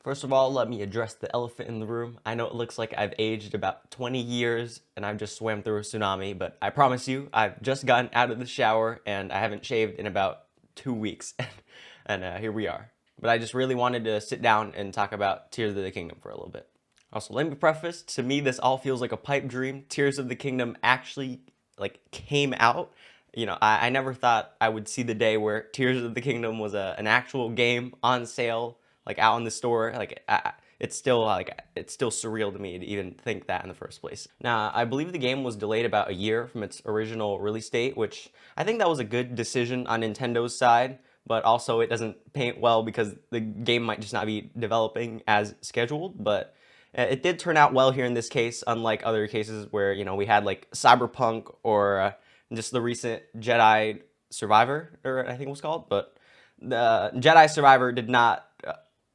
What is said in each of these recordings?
First of all, let me address the elephant in the room. I know it looks like I've aged about 20 years and I've just swam through a tsunami, but I promise you, I've just gotten out of the shower and I haven't shaved in about 2 weeks. And here we are. But I just really wanted to sit down and talk about Tears of the Kingdom for a little bit. Also, let me preface, to me, this all feels like a pipe dream. Tears of the Kingdom actually came out. I never thought I would see the day where Tears of the Kingdom was an actual game on sale, out in the store. It's still surreal to me to even think that in the first place. Now, I believe the game was delayed about a year from its original release date, which I think that was a good decision on Nintendo's side, but also it doesn't paint well because the game might just not be developing as scheduled. But it did turn out well here in this case, unlike other cases where, we had like Cyberpunk or just the recent Jedi Survivor, or I think it was called. But the Jedi Survivor did not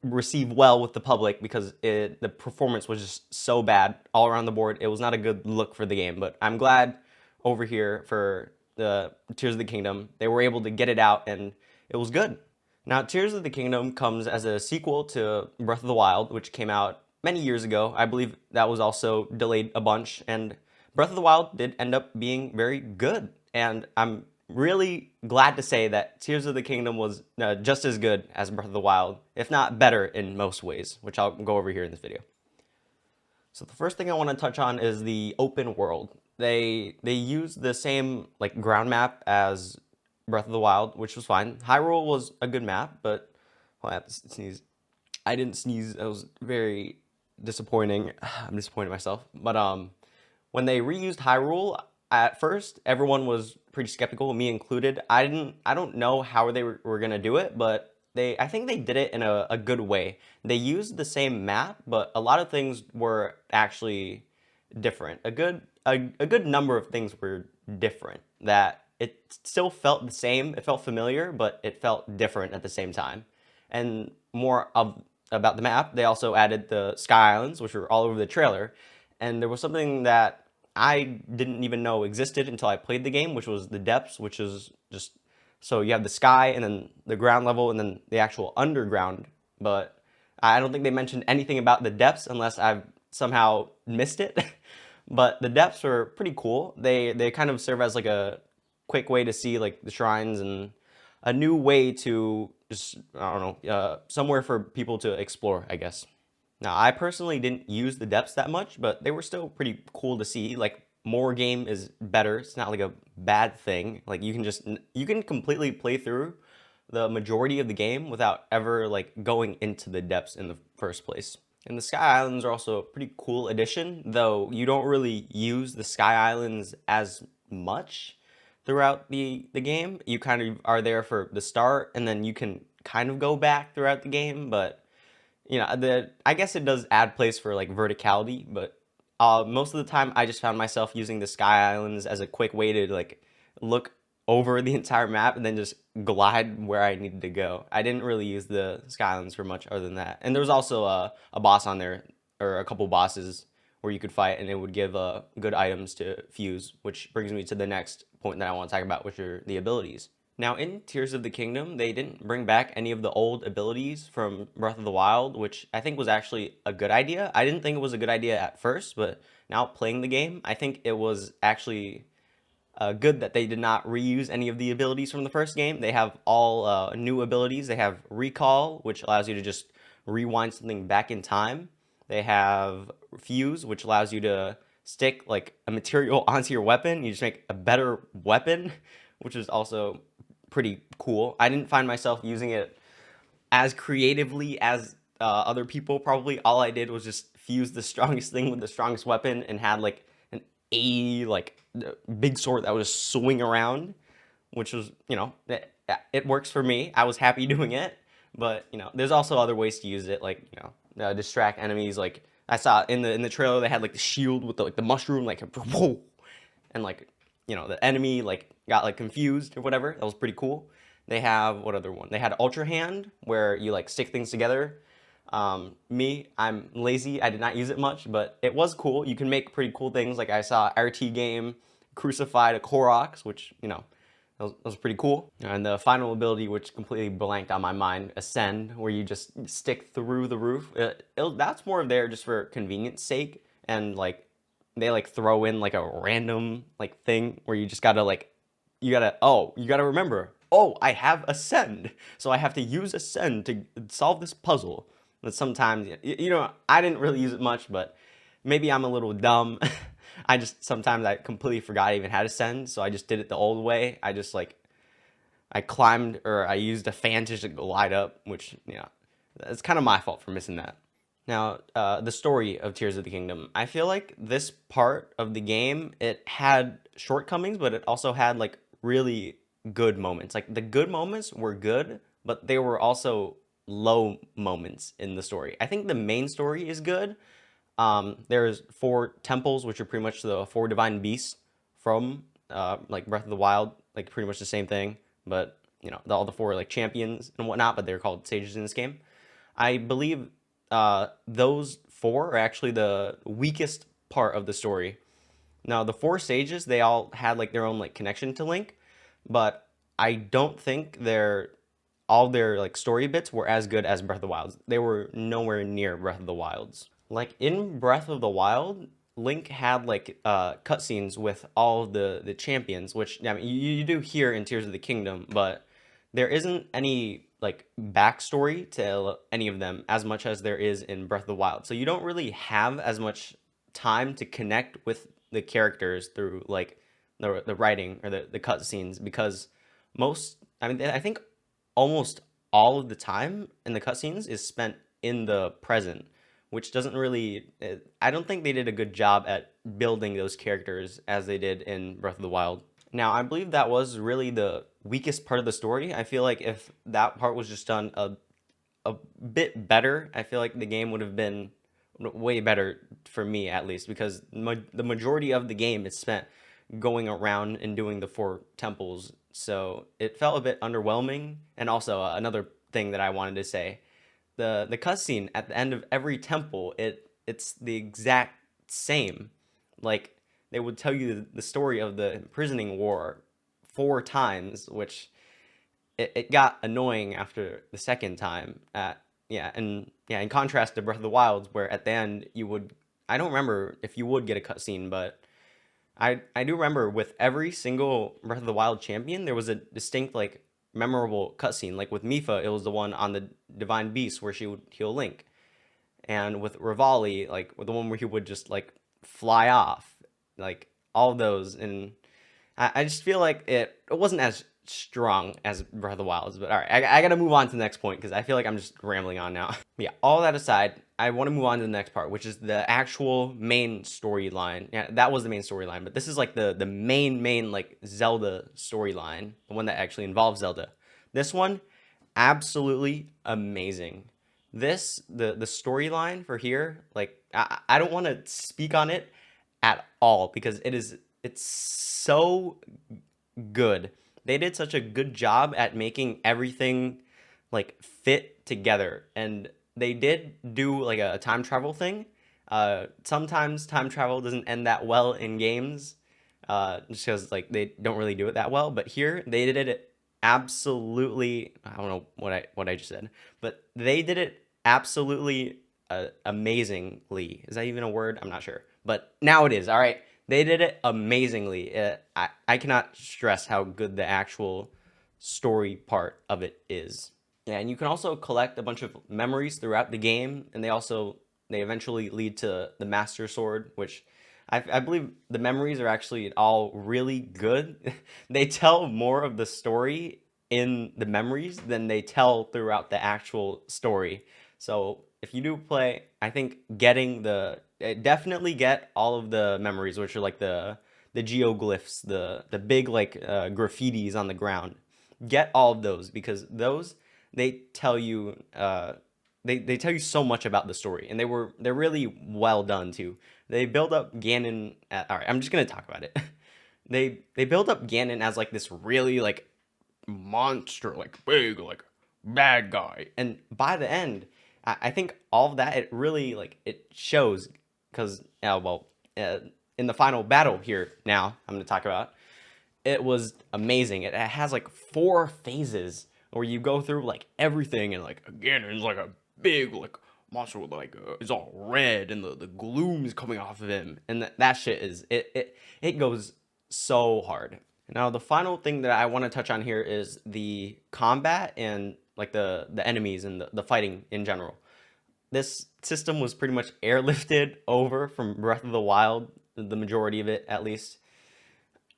receive well with the public because the performance was just so bad all around the board. It was not a good look for the game. But I'm glad over here for the Tears of the Kingdom, they were able to get it out and it was good. Now, Tears of the Kingdom comes as a sequel to Breath of the Wild, which came out many years ago. I believe that was also delayed a bunch, and Breath of the Wild did end up being very good. And I'm really glad to say that Tears of the Kingdom was just as good as Breath of the Wild, if not better in most ways, which I'll go over here in this video. So the first thing I want to touch on is the open world. They use the same ground map as Breath of the Wild, which was fine. Hyrule was a good map, but I have to sneeze. I didn't sneeze. It was very disappointing. I'm disappointed in myself. But when they reused Hyrule, at first everyone was pretty skeptical, me included. I don't know how they were gonna do it, but I think they did it in a good way. They used the same map, but a lot of things were actually different. A good number of things were different. That it still felt the same. It felt familiar, but it felt different at the same time. And about the map, they also added the Sky Islands, which were all over the trailer. And there was something that I didn't even know existed until I played the game, which was the depths, which is just so you have the sky and then the ground level and then the actual underground. But I don't think they mentioned anything about the depths unless I've somehow missed it. But the depths are pretty cool. They kind of serve as like a quick way to see like the shrines and a new way to just, I don't know, somewhere for people to explore, I guess. Now, I personally didn't use the depths that much, but they were still pretty cool to see. Like, more game is better. It's not like a bad thing. Like, you can completely play through the majority of the game without ever like going into the depths in the first place. And the Sky Islands are also a pretty cool addition, though you don't really use the Sky Islands as much throughout the game. You kind of are there for the start, and then you can kind of go back throughout the game, but I guess it does add place for like verticality, but most of the time I just found myself using the Sky Islands as a quick way to like look over the entire map and then just glide where I needed to go. I didn't really use the Sky Islands for much other than that. And there was also a boss on there, or a couple bosses where you could fight, and it would give good items to fuse, which brings me to the next point that I want to talk about, which are the abilities. Now, in Tears of the Kingdom, they didn't bring back any of the old abilities from Breath of the Wild, which I think was actually a good idea. I didn't think it was a good idea at first, but now playing the game, I think it was actually good that they did not reuse any of the abilities from the first game. They have all new abilities. They have Recall, which allows you to just rewind something back in time. They have Fuse, which allows you to stick like a material onto your weapon. You just make a better weapon, which is also pretty cool. I didn't find myself using it as creatively as other people probably. All I did was just fuse the strongest thing with the strongest weapon and had like an big sword that would just swing around, which was, it works for me. I was happy doing it, but there's also other ways to use it, like distract enemies. Like I saw in the trailer, they had like the shield with the mushroom, like whoa, and the enemy got confused or whatever. That was pretty cool. They have, what other one? They had Ultra Hand, where you stick things together. I'm lazy. I did not use it much, but it was cool. You can make pretty cool things. Like I saw RT Game crucified a Koroks, which That was pretty cool. And the final ability, which completely blanked on my mind, Ascend, where you just stick through the roof. That's more of there just for convenience sake, and like they like throw in like a random like thing where you just gotta like you gotta remember, oh, I have Ascend, so I have to use Ascend to solve this puzzle. And sometimes, I didn't really use it much, but maybe I'm a little dumb. Sometimes I completely forgot I even had Ascend, so I just did it the old way. I climbed, or I used a fan to just glide up, which, it's kind of my fault for missing that. Now, the story of Tears of the Kingdom. I feel like this part of the game, it had shortcomings, but it also had like really good moments. Like the good moments were good, but they were also low moments in the story. I think the main story is good. There's 4 temples, which are pretty much the 4 divine beasts from like Breath of the Wild, like pretty much the same thing, but all the 4 like champions and whatnot, but they're called sages in this game. I believe those 4 are actually the weakest part of the story. Now, the 4 sages, they all had like their own like connection to Link, but I don't think all their like story bits were as good as Breath of the Wild's. They were nowhere near Breath of the Wild's. Like in Breath of the Wild, Link had like cutscenes with all of the champions, which I mean you do here in Tears of the Kingdom, but there isn't any like backstory to any of them as much as there is in Breath of the Wild. So you don't really have as much time to connect with the characters through like the writing or the cutscenes, because I think almost all of the time in the cutscenes is spent in the present, which doesn't really, I don't think they did a good job at building those characters as they did in Breath of the Wild. Now, I believe that was really the weakest part of the story. I feel like if that part was just done a bit better, I feel like the game would have been way better for me, at least, because the majority of the game is spent going around and doing the 4 temples. So it felt a bit underwhelming. And also another thing that I wanted to say, the cutscene at the end of every temple, it's the exact same. Like they would tell you the story of the imprisoning war 4 times, which it got annoying after the second time. In contrast to Breath of the Wild, where at the end I don't remember if you would get a cutscene, but I do remember with every single Breath of the Wild champion, there was a distinct like memorable cutscene. Like with Mipha, it was the one on the Divine Beast where she would heal Link, and with Rivali, like with the one where he would just like fly off, like all of those. And I just feel like it wasn't as strong as Breath of the Wild. But all right, I got to move on to the next point because I feel like I'm just rambling on now. Yeah, all that aside, I want to move on to the next part, which is the actual main storyline. Yeah, that was the main storyline, but this is like the main like Zelda storyline, the one that actually involves Zelda. This one, absolutely amazing. The storyline for here, like I don't want to speak on it at all because it's so good. They did such a good job at making everything like fit together, and they did do like a time travel thing. Sometimes time travel doesn't end that well in games, just because like they don't really do it that well. But here they did it absolutely. I don't know what I just said, but they did it absolutely amazingly. Is that even a word? I'm not sure, but now it is. All right. They did it amazingly. I cannot stress how good the actual story part of it is. Yeah, and you can also collect a bunch of memories throughout the game, and they eventually lead to the Master Sword, which I believe the memories are actually all really good. They tell more of the story in the memories than they tell throughout the actual story. So if you do play, I think definitely get all of the memories, which are like the geoglyphs, the big like graffitis on the ground. Get all of those because those they tell you they tell you so much about the story, and they're really well done too. They build up Ganon. All right, I'm just gonna talk about it. They build up Ganon as like this really like monster, like big, like bad guy, and by the end, I think all of that it really like it shows because in the final battle here now I'm gonna talk about. it was amazing. It has like 4 phases where you go through like everything, and like again, it's like a big like monster with like it's all red, and the gloom is coming off of him, and that shit is it goes so hard. Now the final thing that I want to touch on here is the combat and like the enemies and the fighting in general. This system was pretty much airlifted over from Breath of the Wild, the majority of it at least.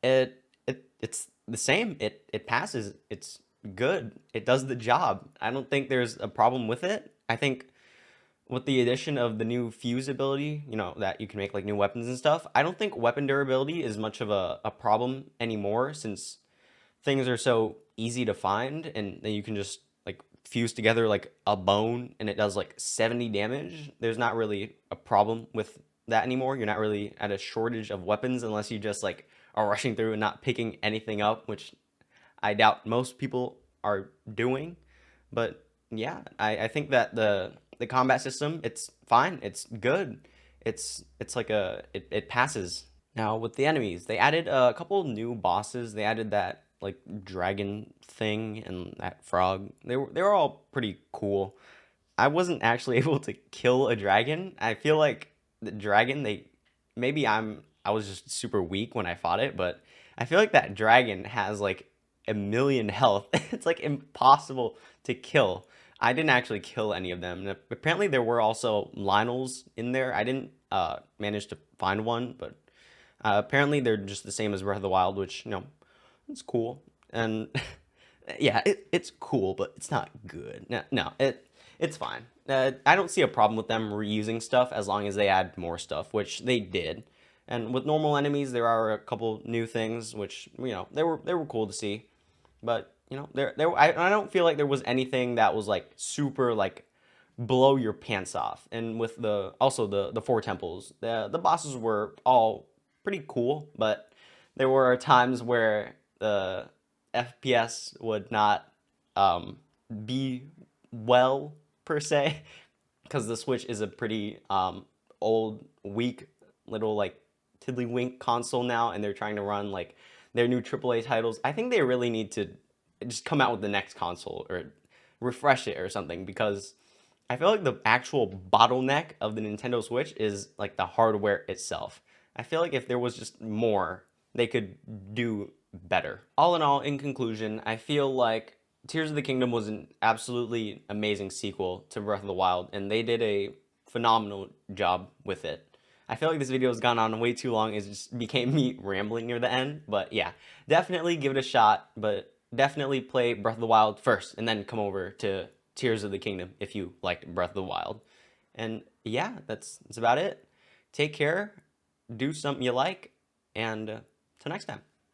It's the same. It passes. It's good. It does the job. I don't think there's a problem with it. I think with the addition of the new fuse ability, you know, that you can make like new weapons and stuff, I don't think weapon durability is much of a problem anymore, since things are so easy to find, and then you can just like fuse together like a bone and it does like 70 damage. There's not really a problem with that anymore. You're not really at a shortage of weapons unless you just like are rushing through and not picking anything up, which I doubt most people are doing. But yeah, I think that the combat system, it's fine, it's good. It's like it passes. Now with the enemies, they added a couple new bosses. They added that like dragon thing and that frog. They were all pretty cool. I wasn't actually able to kill a dragon. I feel like the dragon, I was just super weak when I fought it, but I feel like that dragon has like a million health. It's like impossible to kill. I didn't actually kill any of them. Apparently there were also Lionels in there. I didn't manage to find one, but apparently they're just the same as Breath of the Wild, which, you know, it's cool. And yeah, it's cool, but it's not good. No, it's fine. I don't see a problem with them reusing stuff as long as they add more stuff, which they did. And with normal enemies, there are a couple new things, which, you know, they were cool to see. But, you know, I don't feel like there was anything that was like super like blow your pants off. And with the 4 temples, the bosses were all pretty cool, but there were times where the FPS would not be well per se, because the Switch is a pretty old, weak little like tiddlywink console now, and they're trying to run like their new AAA titles. I think they really need to just come out with the next console or refresh it or something, because I feel like the actual bottleneck of the Nintendo Switch is like the hardware itself. I feel like if there was just more, they could do better. All in all, in conclusion, I feel like Tears of the Kingdom was an absolutely amazing sequel to Breath of the Wild, and they did a phenomenal job with it. I feel like this video has gone on way too long. It just became me rambling near the end, but yeah, definitely give it a shot, but definitely play Breath of the Wild first, and then come over to Tears of the Kingdom if you liked Breath of the Wild. And yeah, that's about it. Take care, do something you like, and till next time.